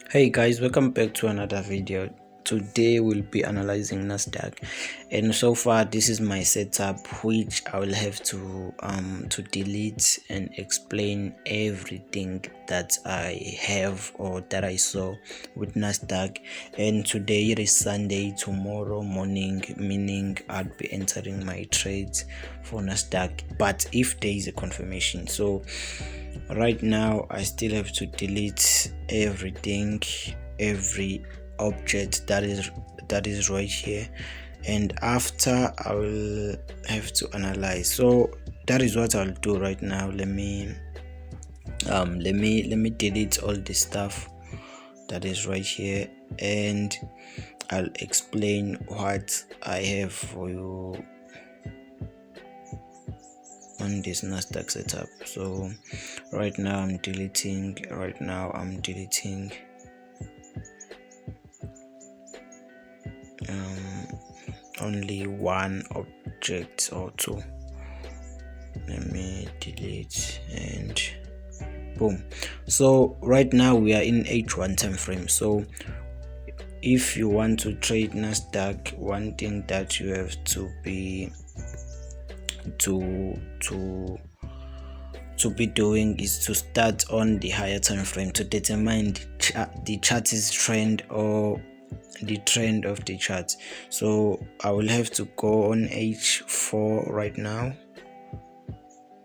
Hey guys, welcome back to another video. Today we'll be analyzing NASDAQ, and so far this is my setup, which I will have to delete and explain everything that I have or that I saw with NASDAQ. And today it is Sunday. Tomorrow morning, meaning I'll be entering my trades for NASDAQ, but if there is a confirmation. So right now I still have to delete everything, every object that is right here, and after I will have to analyze. So that is what I'll do right now. Let me delete all the stuff that is right here, and I'll explain what I have for you on this NASDAQ setup. So right now I'm deleting only one object or two. Let me delete and boom. So right now we are in H1 time frame. So if you want to trade NASDAQ, one thing that you have to be doing is to start on the higher time frame to determine the chart's trend or the trend of the chart. So I will have to go on H4 right now.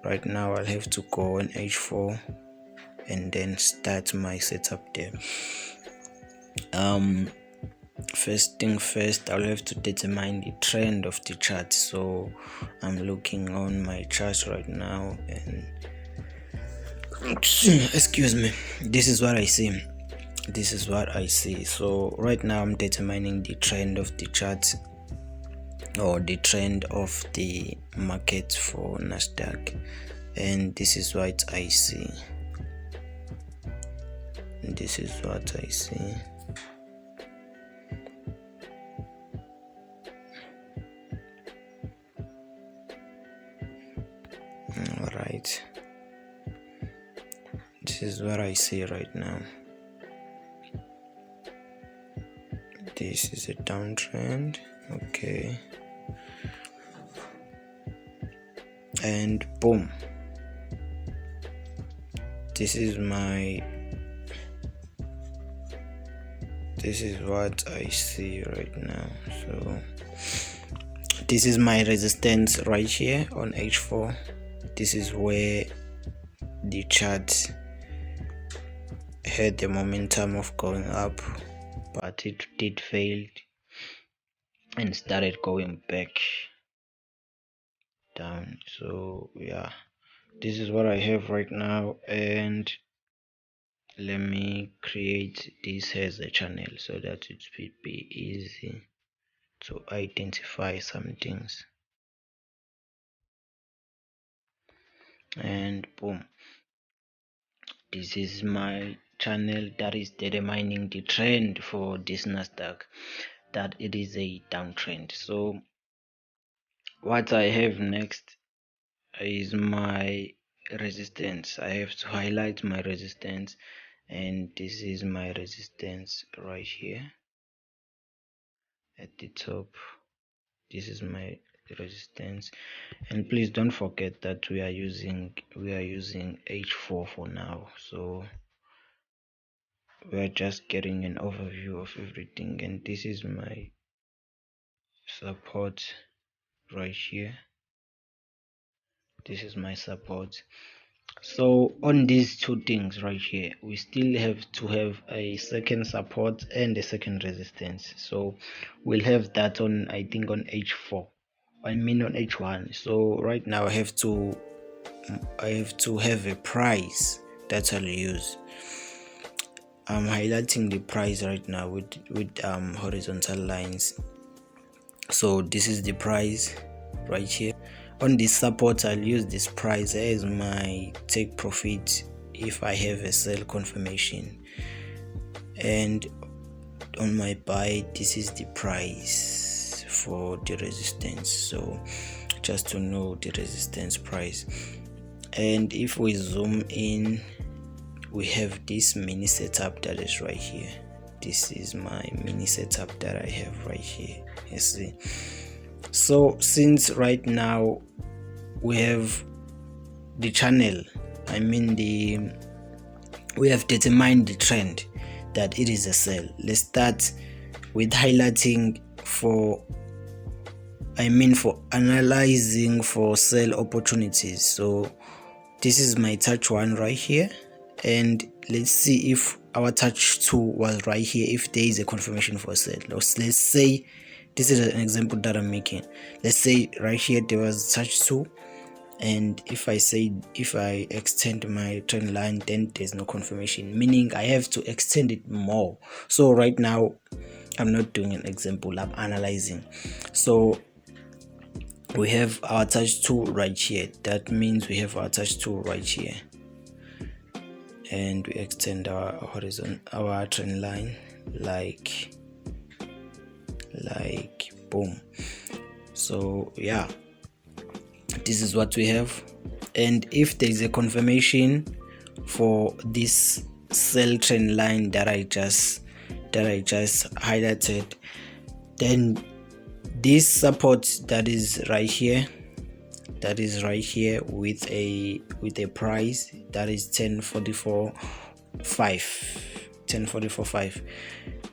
I'll have to go on H4 and then start my setup there. First thing first, I'll have to determine the trend of the chart. So I'm looking on my chart right now, and excuse me, this is what I see. So right now I'm determining the trend of the chart or the trend of the market for NASDAQ, and this is what I see. All right, this is what I see right now. This is a downtrend, okay, and boom, this is what I see right now. So this is my resistance right here on H4. This is where the chart had the momentum of going up, but it did fail and started going back down. So yeah, this is what I have right now, and let me create this as a channel so that it will be easy to identify some things. And boom, this is my channel that is determining the trend for this NASDAQ, that it is a downtrend. So what I have next is my resistance. I have to highlight my resistance, and this is my resistance right here at the top. This is my resistance, and please don't forget that we are using H4 for now. So we are just getting an overview of everything, and this is my support right here. This is my support. So on these two things right here, we still have to have a second support and a second resistance. So we'll have that on, I think, on H4, I mean on H1. So right now I have to have a price that I'll use. I'm highlighting the price right now with horizontal lines. So this is the price right here. On this support, I'll use this price as my take profit if I have a sell confirmation, and on my buy, this is the price for the resistance. So just to know the resistance price. And if we zoom in we have this mini setup that is right here. This is my mini setup that I have right here, you see. So since right now we have the channel, we have determined the trend that it is a sell. Let's start with highlighting for analyzing for sell opportunities. So this is my touch 1 right here, and let's see if our touch 2 was right here, if there is a confirmation for sell. Let's say this is an example that I'm making. Let's say right here there was touch 2, and if I extend my trend line, then there's no confirmation, meaning I have to extend it more. So right now I'm not doing an example, I'm analyzing. So we have our touch 2 right here. That means we have our touch 2 right here, and we extend our our trend line like boom. So yeah, this is what we have. And if there is a confirmation for this sell trend line that I just highlighted, then this support that is right here with a price that is 1044.5,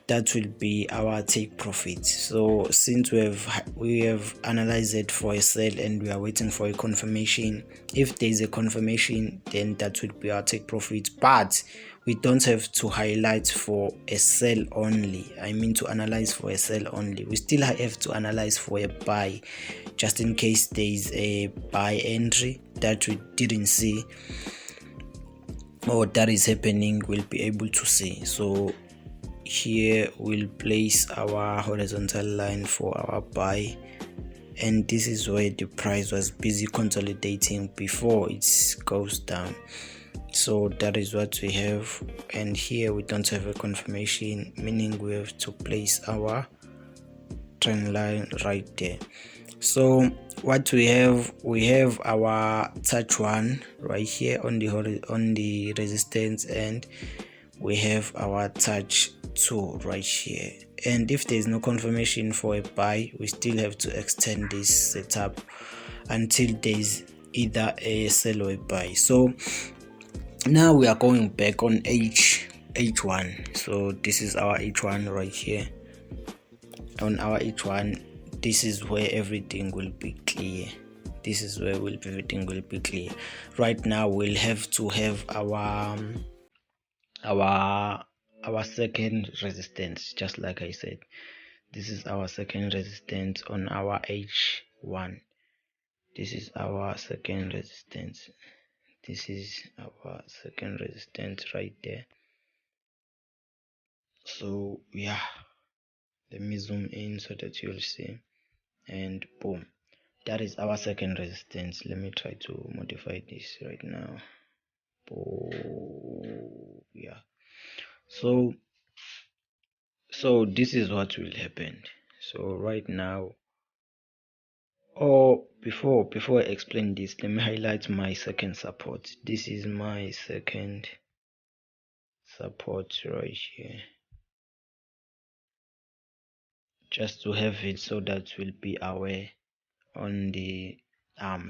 that will be our take profit. So since we have analyzed it for a sell and we are waiting for a confirmation, if there is a confirmation, then that will be our take profit. But we don't have to highlight for a sell only, to analyze for a sell only. We still have to analyze for a buy, just in case there is a buy entry that we didn't see or that is happening, we'll be able to see. So here we'll place our horizontal line for our buy, and this is where the price was busy consolidating before it goes down. So that is what we have, and here we don't have a confirmation, meaning we have to place our trend line right there. So what we have our touch 1 right here on the resistance, and we have our touch 2 right here. And if there is no confirmation for a buy, we still have to extend this setup until there is either a sell or a buy. So now we are going back on H1. So this is our H1 right here. On our H1, this is where everything will be clear. Everything will be clear. Right now we'll have to have our second resistance, just like I said. This is our second resistance on our H1. This is our second resistance. This is our second resistance right there. So yeah, let me zoom in so that you'll see, and boom, that is our second resistance. Let me try to modify this right now. Boom. Yeah, so this is what will happen. So right now, before I explain this, let me highlight my second support. This is my second support right here, just to have it so that we'll be aware on the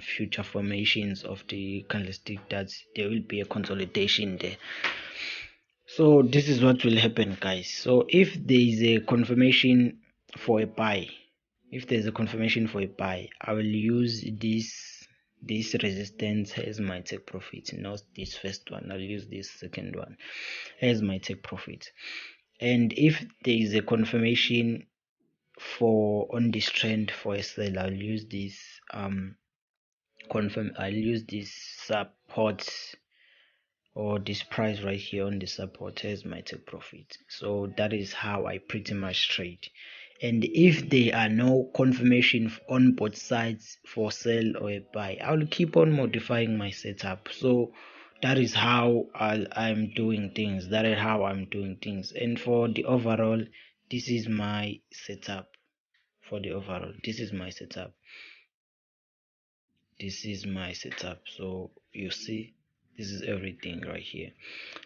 future formations of the candlestick that there will be a consolidation there. So this is what will happen, guys. So if there is a confirmation for a buy, I will use this resistance as my take profit, not this first one. I'll use this second one as my take profit. And if there is a confirmation on this trend for a sell, I'll use this support, or this price right here on the support as my take profit. So that is how I pretty much trade. And if there are no confirmation on both sides for sell or a buy, I'll keep on modifying my setup. So that is how I'm doing things. And for the overall, this is my setup. This is my setup. So you see, This is everything right here.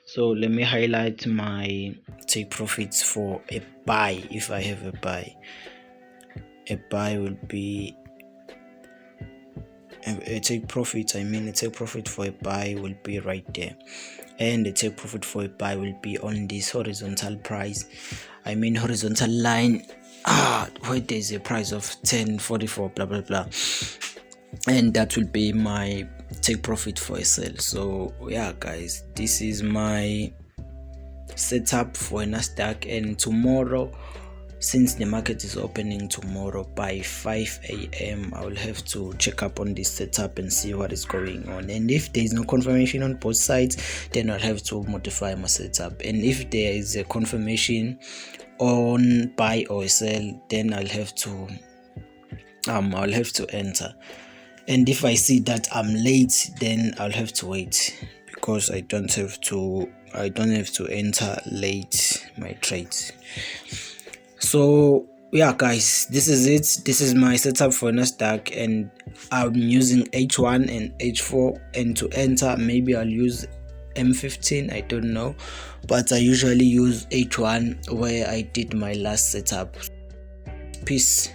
So let me highlight my take profits for a buy. If I have a buy will be a take profit. A take profit for a buy will be right there, and the take profit for a buy will be on this horizontal price. Horizontal line. Where there's a price of 10.44, blah blah blah, and that will be my take profit for a sell. So yeah, guys, this is my setup for a NASDAQ, and tomorrow, since the market is opening tomorrow by 5 a.m, I will have to check up on this setup and see what is going on, and if there is no confirmation on both sides, then I'll have to modify my setup, and if there is a confirmation on buy or sell, then I'll have to enter, and if I see that I'm late, then I'll have to wait, because I don't have to enter late my trades. So yeah, guys, this is it. This is my setup for NASDAQ, and I'm using H1 and H4, and to enter maybe I'll use M15, I don't know, but I usually use H1 where I did my last setup. Peace.